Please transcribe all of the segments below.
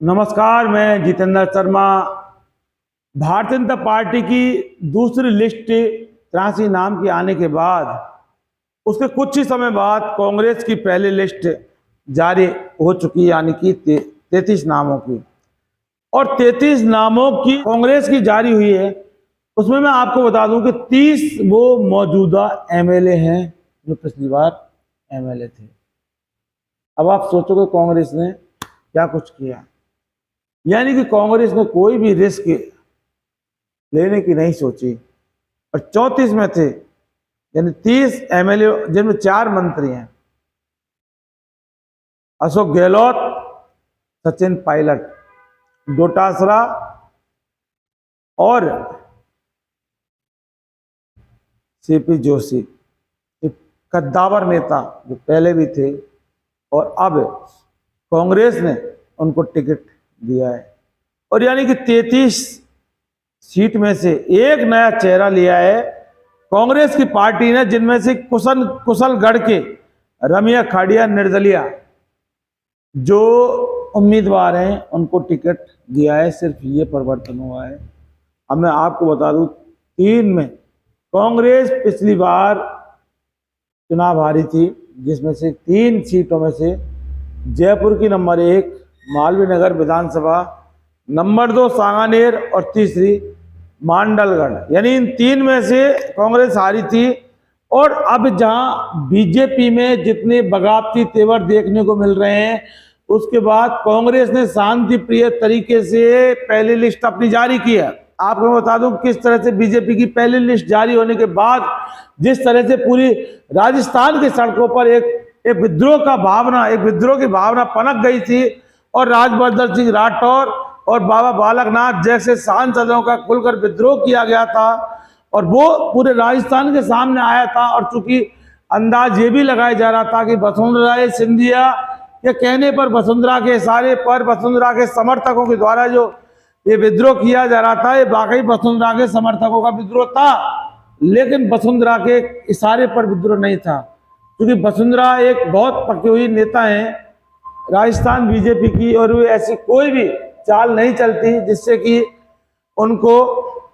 नमस्कार, मैं जितेंद्र शर्मा। भारतीय जनता पार्टी की दूसरी लिस्ट 83 नाम के आने के बाद उसके कुछ ही समय बाद कांग्रेस की पहली लिस्ट जारी हो चुकी, यानी कि 33 नामों की। और 33 नामों की कांग्रेस की जारी हुई है। उसमें मैं आपको बता दूं कि 30 वो मौजूदा एमएलए हैं जो पिछली बार एमएलए थे। अब आप सोचोगे कांग्रेस ने क्या कुछ किया, यानी कि कांग्रेस ने कोई भी रिस्क लेने की नहीं सोची। और 34 में थे, यानी 30 एमएलए जिनमें 4 मंत्री हैं, अशोक गहलोत, सचिन पायलट, डोटासरा और सीपी जोशी, एक कद्दावर नेता जो पहले भी थे और अब कांग्रेस ने उनको टिकट दिया है। और यानी कि 33 सीट में से एक नया चेहरा लिया है कांग्रेस की पार्टी ने, जिनमें से कुशलगढ़ के रमिया खाड़िया निर्दलिया जो उम्मीदवार हैं उनको टिकट दिया है। सिर्फ ये परिवर्तन हुआ है। अब मैं आपको बता दूं, 3 में कांग्रेस पिछली बार चुनाव हारी थी, जिसमें से 3 सीटों में से जयपुर की नंबर 1 मालवीय नगर विधानसभा, नंबर 2 सांगानेर और तीसरी मांडलगढ़, यानी इन 3 में से कांग्रेस हारी थी। और अब जहां बीजेपी में जितने बगावती तेवर देखने को मिल रहे हैं, उसके बाद कांग्रेस ने शांति प्रिय तरीके से पहली लिस्ट अपनी जारी की है। आपको मैं बता दूं किस तरह से बीजेपी की पहली लिस्ट जारी होने के बाद जिस तरह से पूरी राजस्थान की सड़कों पर एक विद्रोह की भावना पनप गई थी। और राजवर्धन सिंह राठौर और बाबा बालकनाथ जैसे सांसदों का खुलकर विद्रोह किया गया था और वो पूरे राजस्थान के सामने आया था। और चूंकि अंदाज ये भी लगाया जा रहा था कि वसुंधरा सिंधिया के कहने पर, वसुंधरा के इशारे पर, वसुंधरा के समर्थकों के द्वारा जो ये विद्रोह किया जा रहा था, ये वाकई वसुंधरा के समर्थकों का विद्रोह था, लेकिन वसुंधरा के इशारे पर विद्रोह नहीं था। क्योंकि वसुंधरा एक बहुत पकी हुई नेता है राजस्थान बीजेपी की, और वे ऐसी कोई भी चाल नहीं चलती जिससे कि उनको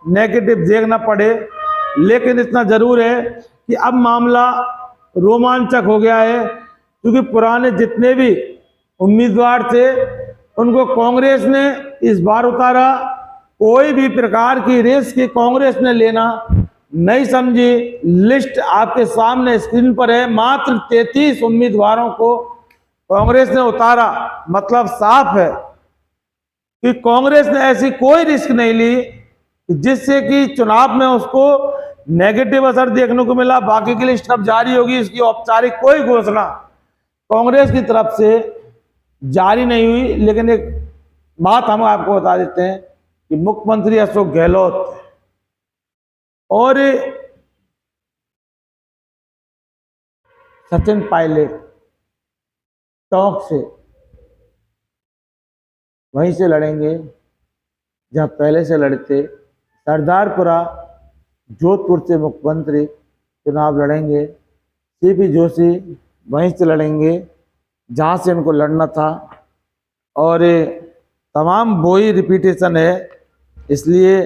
नेगेटिव देखना पड़े। लेकिन इतना जरूर है कि अब मामला रोमांचक हो गया है, क्योंकि पुराने जितने भी उम्मीदवार थे उनको कांग्रेस ने इस बार उतारा। कोई भी प्रकार की रिस्क कांग्रेस ने लेना नहीं समझी। लिस्ट आपके सामने स्क्रीन पर है। मात्र 33 उम्मीदवारों को कांग्रेस ने उतारा। मतलब साफ है कि कांग्रेस ने ऐसी कोई रिस्क नहीं ली जिससे कि चुनाव में उसको नेगेटिव असर देखने को मिला। बाकी की लिस्ट अब जारी होगी, इसकी औपचारिक कोई घोषणा कांग्रेस की तरफ से जारी नहीं हुई। लेकिन एक बात हम आपको बता देते हैं कि मुख्यमंत्री अशोक गहलोत और सचिन पायलट टोंक से वहीं से लड़ेंगे जहां पहले से लड़ते। सरदारपुरा जोधपुर से मुख्यमंत्री चुनाव लड़ेंगे। सीपी जोशी वहीं से लड़ेंगे जहां से उनको लड़ना था। और तमाम वही रिपीटेशन है, इसलिए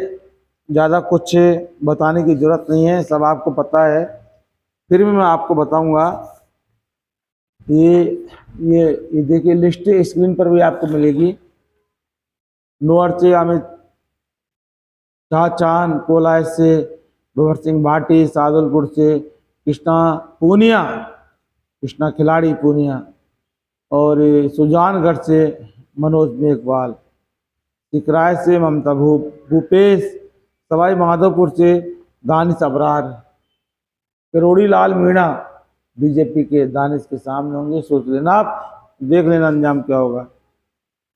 ज़्यादा कुछ बताने की ज़रूरत नहीं है, सब आपको पता है। फिर भी मैं आपको बताऊंगा। ये देखिए, लिस्ट स्क्रीन पर भी आपको मिलेगी। नोअर से अमित शाहचान, कोलाय से भवर सिंह भाटी, सादुलपुर से कृष्णा खिलाड़ी पूनिया, और सुजानगढ़ से मनोज मेघवाल, सिकराय से ममता भूपेश, सवाई माधोपुर से दानिश अबरार, किरोड़ी लाल मीणा बीजेपी के दानिश के सामने होंगे। सोच लेना, आप देख लेना अंजाम क्या होगा।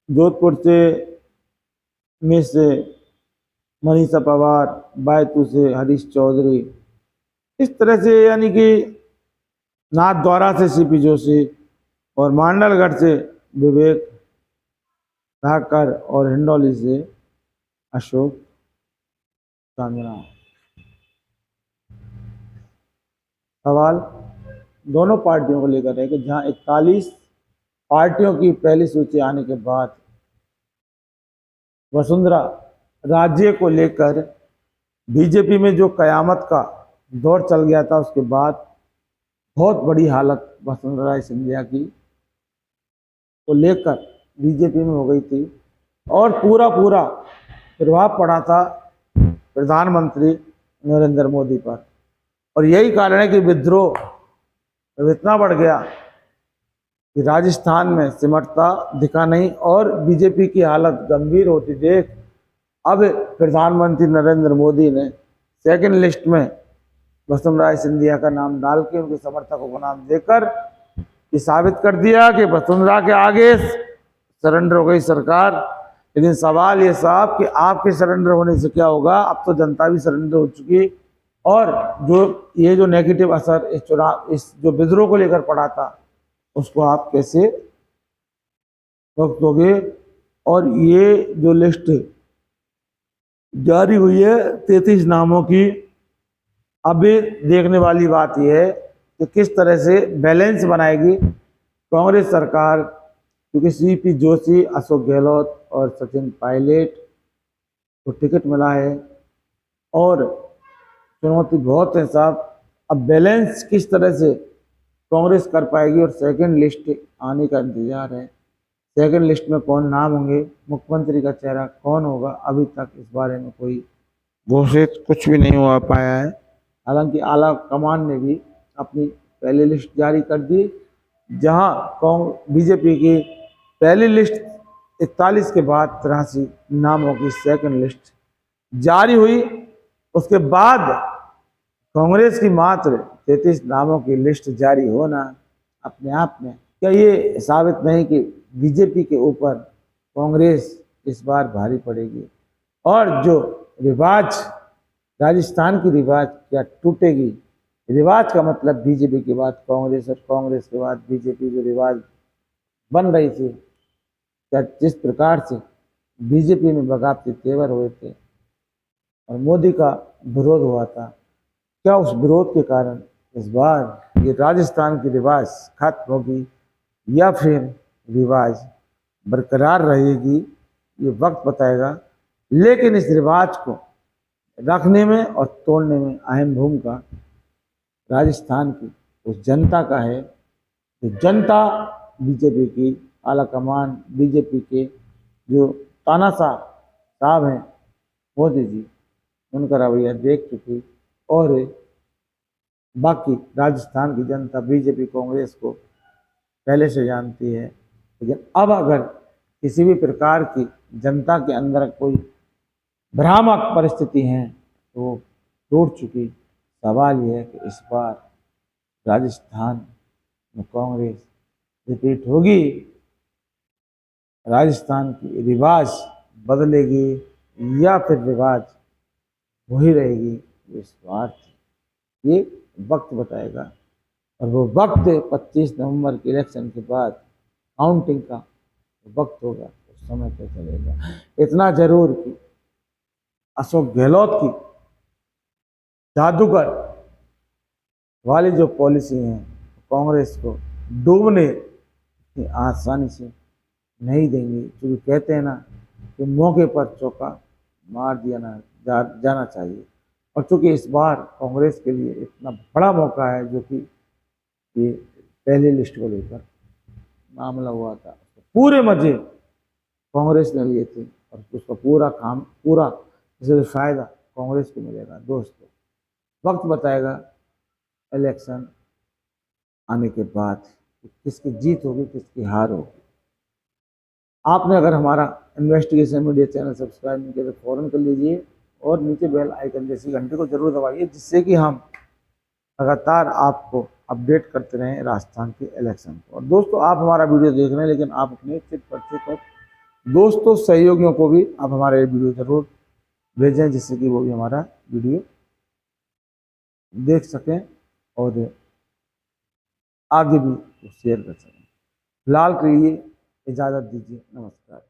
जोधपुर से मिस मनीषा पवार, बैतू से हरीश चौधरी, इस तरह से, यानी कि नाथद्वारा से सीपी जोशी और मांडलगढ़ से विवेक ठाकर और हिंडौली से अशोक चांदना। सवाल दोनों पार्टियों को लेकर है कि जहां 41 पार्टियों की पहली सूची आने के बाद वसुंधरा राज्य को लेकर बीजेपी में जो कयामत का दौर चल गया था, उसके बाद बहुत बड़ी हालत वसुंधरा राय सिंधिया की को लेकर बीजेपी में हो गई थी और पूरा प्रभाव पड़ा था प्रधानमंत्री नरेंद्र मोदी पर। और यही कारण है कि विद्रोह इतना बढ़ गया कि राजस्थान में सिमटता दिखा नहीं और बीजेपी की हालत गंभीर होती देख अब प्रधानमंत्री नरेंद्र मोदी ने सेकंड लिस्ट में वसुंधरा राय सिंधिया का नाम डाल के उनके समर्थकों को नाम देकर ये साबित कर दिया कि वसुंधरा के आगे सरेंडर हो गई सरकार। लेकिन सवाल ये साहब कि आपके सरेंडर होने से क्या होगा, अब तो जनता भी सरेंडर हो चुकी और जो नेगेटिव असर इस जो विद्रोह को लेकर पड़ा था उसको आप कैसे रोक दोगे। और ये जो लिस्ट जारी हुई है 33 नामों की, अभी देखने वाली बात यह है कि किस तरह से बैलेंस बनाएगी कांग्रेस सरकार, क्योंकि सीपी जोशी, अशोक गहलोत और सचिन पायलट को टिकट मिला है और चुनौती बहुत है साहब। अब बैलेंस किस तरह से कांग्रेस कर पाएगी और सेकंड लिस्ट आने का इंतजार है। सेकंड लिस्ट में कौन नाम होंगे, मुख्यमंत्री का चेहरा कौन होगा, अभी तक इस बारे में कोई घोषित कुछ भी नहीं हो पाया है। हालांकि आला कमान ने भी अपनी पहली लिस्ट जारी कर दी, जहां बीजेपी की पहली लिस्ट 41 के बाद 83 नामों की सेकंड लिस्ट जारी हुई। उसके बाद कांग्रेस की मात्र 33 नामों की लिस्ट जारी होना अपने आप में क्या ये साबित नहीं कि बीजेपी के ऊपर कांग्रेस इस बार भारी पड़ेगी और जो रिवाज राजस्थान की रिवाज क्या टूटेगी। रिवाज का मतलब बीजेपी के बाद कांग्रेस और कांग्रेस के बाद बीजेपी, जो रिवाज बन रही थी, क्या जिस प्रकार से बीजेपी में बगावती तेवर हुए थे और मोदी का विरोध हुआ था, क्या उस विरोध के कारण इस बार ये राजस्थान की रिवाज खत्म होगी या फिर रिवाज बरकरार रहेगी, ये वक्त बताएगा। लेकिन इस रिवाज को रखने में और तोड़ने में अहम भूमिका राजस्थान की उस जनता का है। तो जनता बीजेपी की आला कमान, बीजेपी के जो तानाशाह साहब हैं मोदी जी, उनका रवैया देख चुकी और बाकी राजस्थान की जनता बीजेपी कांग्रेस को पहले से जानती है। लेकिन अब अगर किसी भी प्रकार की जनता के अंदर कोई भ्रामक परिस्थिति है तो टूट चुकी। सवाल यह है कि इस बार राजस्थान में कांग्रेस रिपीट होगी, राजस्थान की रिवाज बदलेगी या फिर रिवाज वही रहेगी। इस बार ये वक्त बताएगा और वो वक्त 25 नवंबर के इलेक्शन के बाद काउंटिंग का वक्त होगा, उस समय पे चलेगा। इतना जरूर कि अशोक गहलोत की जादूगर वाली जो पॉलिसी है कांग्रेस को डूबने की आसानी से नहीं देंगे, क्योंकि कहते हैं ना कि मौके पर चौका मार दिया जाना चाहिए। और चूंकि इस बार कांग्रेस के लिए इतना बड़ा मौका है, जो कि ये पहली लिस्ट को लेकर मामला हुआ था, पूरे मजे कांग्रेस ने लिए थे और उसका पूरा फायदा कांग्रेस को मिलेगा। दोस्तों, वक्त बताएगा इलेक्शन आने के बाद किसकी जीत होगी, किसकी हार होगी। आपने अगर हमारा इन्वेस्टिगेशन मीडिया चैनल सब्सक्राइब नहीं किया तो फौरन कर लीजिए और नीचे बेल आइकन जैसी घंटे को जरूर दबाइए, जिससे कि हम लगातार आपको अपडेट करते रहें राजस्थान के इलेक्शन को। और दोस्तों, आप हमारा वीडियो देख रहे हैं, लेकिन आप अपने चित परिचित और दोस्तों सहयोगियों को भी आप हमारा ये वीडियो जरूर भेजें, जिससे कि वो भी हमारा वीडियो देख सकें और आगे भी शेयर कर सकें। फिलहाल के लिए इजाज़त दीजिए, नमस्कार।